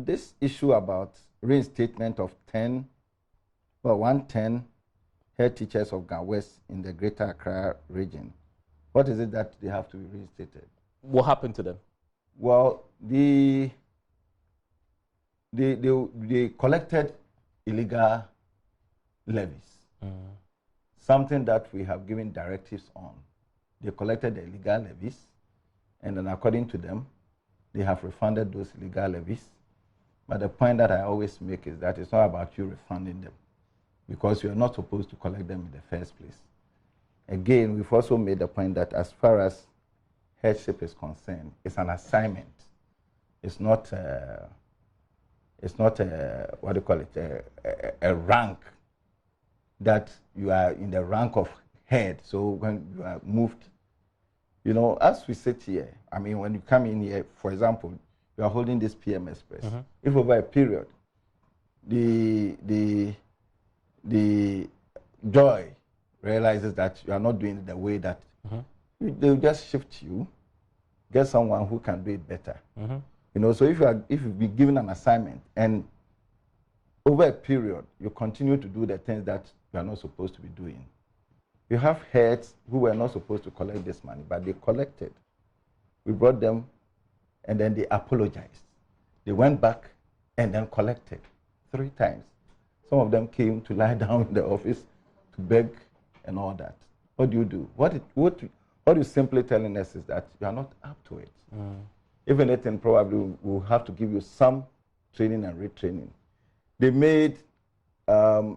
on this issue about reinstatement of 110 head teachers of Ghana West in the Greater Accra region, what is it that they have to be reinstated? What happened to them? Well, they collected illegal levies, something that we have given directives on. They collected the illegal levies, and then according to them, they have refunded those illegal levies. But the point that I always make is that it's not about you refunding them, because you are not supposed to collect them in the first place. Again, we've also made the point that as far as headship is concerned, it's an assignment. It's not what do you call it, a rank that you are in the rank of head. So when you are moved, you know, as we sit here, I mean, when you come in here, for example, you are holding this PM Express. If over a period, the joy realizes that you are not doing it the way that they'll just shift you, get someone who can do it better. You know, so if you've been given an assignment and over a period you continue to do the things that you are not supposed to be doing, you have heads who were not supposed to collect this money, but they collected. We brought them, and then they apologized. They went back and then collected 3 times. Some of them came to lie down in the office to beg and all that. What do you do? What you're simply telling us is that you are not up to it. If anything, probably we'll have to give you some training and retraining.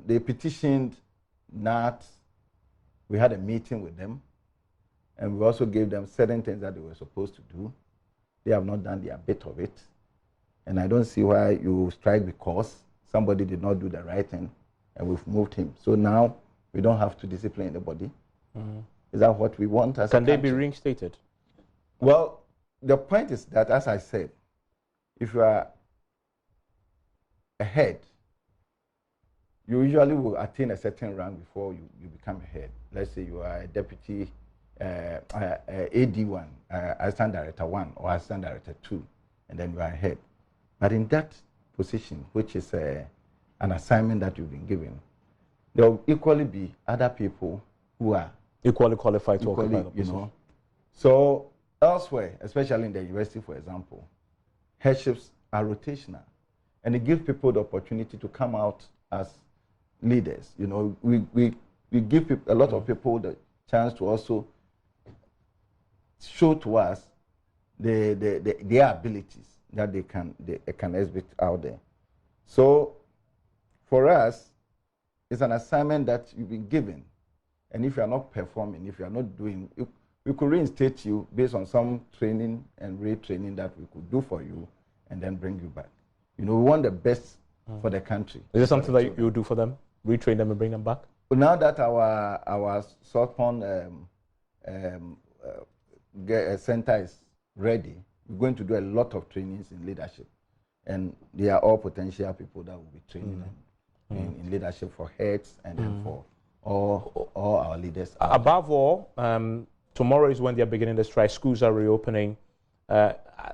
They petitioned NAT. We had a meeting with them, and we also gave them certain things that they were supposed to do. They have not done their bit of it, and I don't see why you strike because somebody did not do the right thing, and we've moved him. So now we don't have to discipline anybody. Is that what we want as a country? Can they be reinstated? Well, the point is that, as I said, if you are a head, you usually will attain a certain rank before you become a head. Let's say you are a deputy AD1, Assistant Director 1 or Assistant Director 2, and then you are a head. But in that position, which is an assignment that you've been given, there will equally be other people who are equally qualified to occupy the position. You know. So elsewhere, especially in the university, for example, headships are rotational, and it gives people the opportunity to come out as leaders. You know, we give a lot of people the chance to also show to us their abilities that they can exhibit out there. So for us, it's an assignment that you've been given, and if you are not performing, if you are not doing, we could reinstate you based on some training and retraining that we could do for you, and then bring you back. You know, we want the best for the country. Is this something that you do for them? Retrain them and bring them back? Well, now that our South Pond center is ready, we're going to do a lot of trainings in leadership, and they are all potential people that will be training in leadership for heads and then for all our leaders. Above all, tomorrow is when they're beginning the strike. Schools are reopening.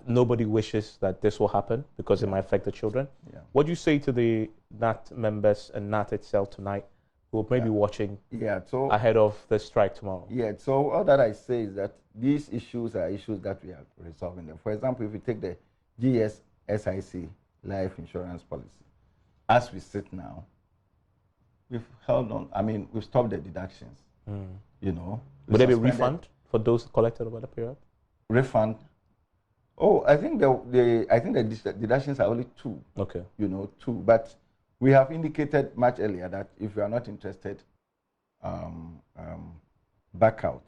Nobody wishes that this will happen because it might affect the children. What do you say to the NAT members and NAT itself tonight who may be watching ahead of the strike tomorrow? So all that I say is that these issues are issues that we are resolving them. For example, if you take the GES SIC life insurance policy, as we sit now, we've held on. I mean, we've stopped the deductions. You know, would there be a refund for those collected over the period? Refund. Oh, I think the deductions are only 2. Okay. You know, 2. But we have indicated much earlier that if you are not interested, back out.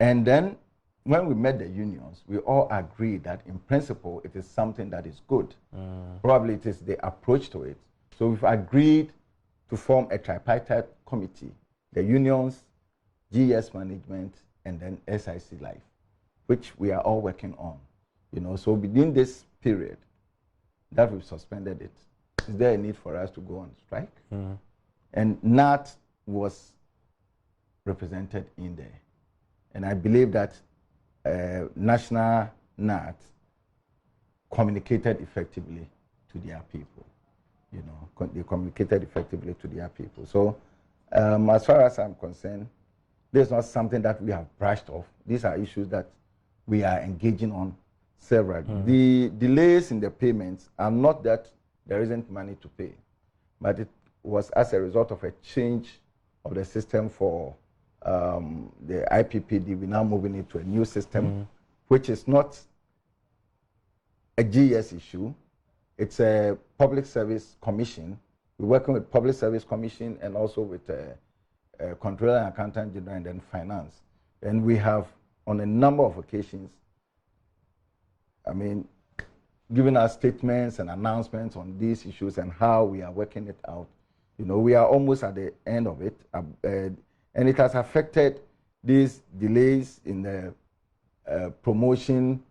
And then when we met the unions, we all agreed that in principle it is something that is good. Probably it is the approach to it. So we've agreed to form a tripartite committee, the unions, GES management, and then SIC Life, which we are all working on. You know, so within this period that we've suspended it, is there a need for us to go on strike? And NAT was represented in there. And I believe that national NAT communicated effectively to their people. You know, they communicated effectively to their people. So as far as I'm concerned, this is not something that we have brushed off. These are issues that we are engaging on several. The delays in the payments are not that there isn't money to pay, but it was as a result of a change of the system for the IPPD. We're now moving into a new system, which is not a GES issue. It's a public service commission. We're working with public service commission and also with controller and accountant general and then finance. And we have, on a number of occasions, given us statements and announcements on these issues and how we are working it out. You know, we are almost at the end of it, and it has affected these delays in the promotion,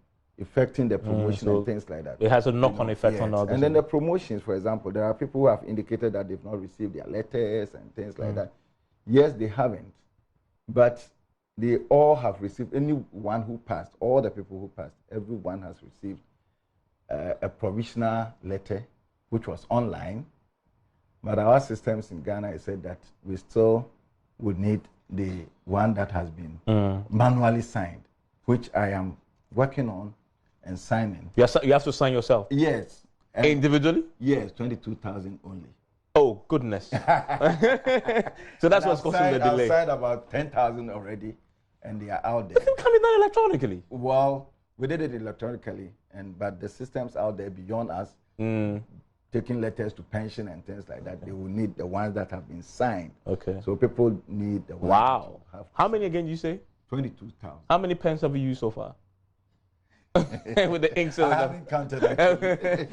affecting the promotion and things like that. It has a knock-on effect on others. And then the promotions, for example, there are people who have indicated that they've not received their letters and things like that. Yes, they haven't, but they all have received. Anyone who passed, all the people who passed, everyone has received a provisional letter, which was online. But our systems in Ghana said that we still would need the one that has been manually signed, which I am working on and signing. You have to sign yourself? Yes. Individually? Yes, 22,000 only. Oh, goodness. So that's what's causing the delay. I've signed about 10,000 already, and they are out there. It can be done electronically. Well, we did it electronically, but the systems out there beyond us, taking letters to pension and things like that, they will need the ones that have been signed. Okay. So people need the ones. Wow. How many again, you say? 22,000. How many pens have you used so far? With the ink. I haven't counted actually.